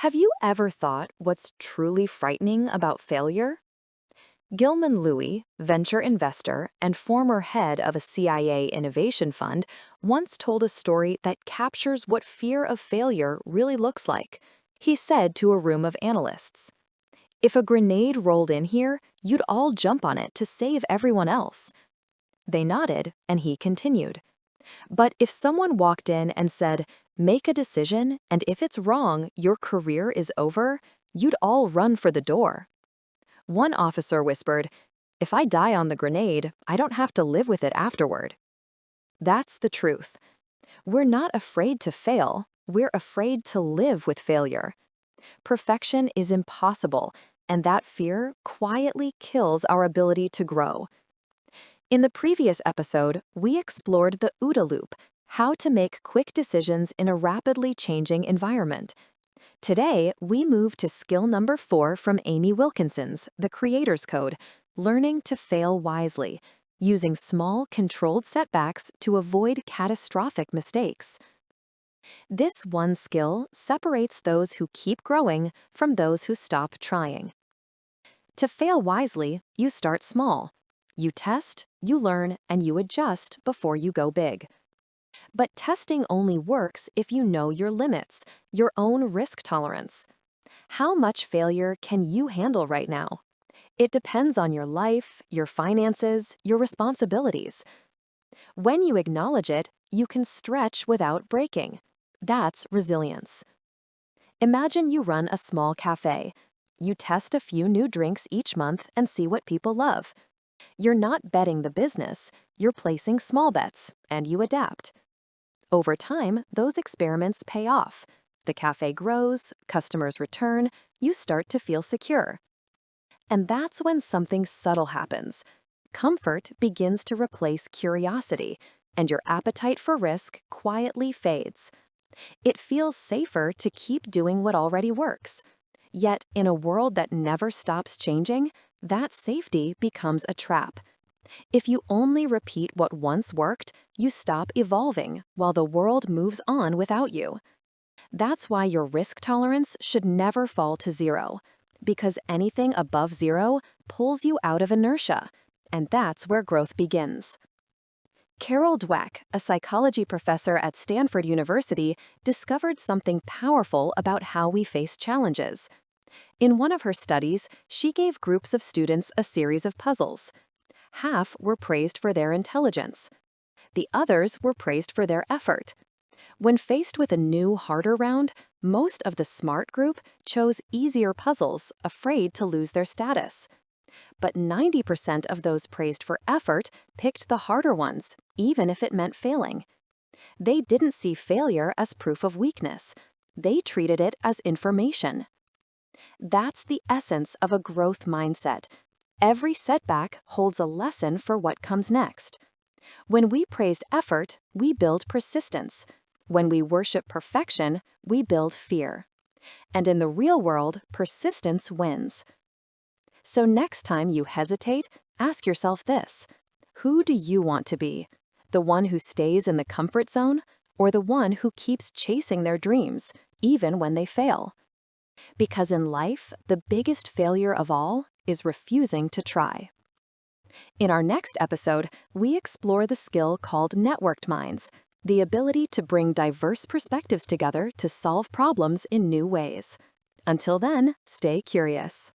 Have you ever thought what's truly frightening about failure? Gilman Louie, venture investor and former head of a CIA innovation fund, once told a story that captures what fear of failure really looks like. He said to a room of analysts, "If a grenade rolled in here, you'd all jump on it to save everyone else." They nodded, and he continued, "But if someone walked in and said, 'Make a decision, and if it's wrong, your career is over,' you'd all run for the door." One officer whispered, "If I die on the grenade, I don't have to live with it afterward." That's the truth. We're not afraid to fail, we're afraid to live with failure. Perfection is impossible, and that fear quietly kills our ability to grow. In the previous episode, we explored the OODA loop, how to make quick decisions in a rapidly changing environment. Today, we move to skill number 4 from Amy Wilkinson's The Creator's Code, learning to fail wisely, using small, controlled setbacks to avoid catastrophic mistakes. This one skill separates those who keep growing from those who stop trying. To fail wisely, you start small. You test, you learn, and you adjust before you go big. But testing only works if you know your limits, your own risk tolerance. How much failure can you handle right now? It depends on your life, your finances, your responsibilities. When you acknowledge it, you can stretch without breaking. That's resilience. Imagine you run a small cafe. You test a few new drinks each month and see what people love. You're not betting the business, you're placing small bets, and you adapt. Over time, those experiments pay off. The cafe grows, customers return, you start to feel secure. And that's when something subtle happens. Comfort begins to replace curiosity, and your appetite for risk quietly fades. It feels safer to keep doing what already works. Yet, in a world that never stops changing, that safety becomes a trap. If you only repeat what once worked, you stop evolving while the world moves on without you. That's why your risk tolerance should never fall to 0, because anything above 0 pulls you out of inertia, and that's where growth begins. Carol Dweck, a psychology professor at Stanford University, discovered something powerful about how we face challenges. In one of her studies, she gave groups of students a series of puzzles. Half were praised for their intelligence. The others were praised for their effort. When faced with a new, harder round, most of the smart group chose easier puzzles, afraid to lose their status. But 90% of those praised for effort picked the harder ones, even if it meant failing. They didn't see failure as proof of weakness. They treated it as information. That's the essence of a growth mindset. Every setback holds a lesson for what comes next. When we praised effort, we build persistence. When we worship perfection, we build fear. And in the real world, persistence wins. So next time you hesitate, ask yourself this: who do you want to be? The one who stays in the comfort zone, or the one who keeps chasing their dreams, even when they fail? Because in life, the biggest failure of all is refusing to try. In our next episode, we explore the skill called networked minds, the ability to bring diverse perspectives together to solve problems in new ways. Until then, stay curious.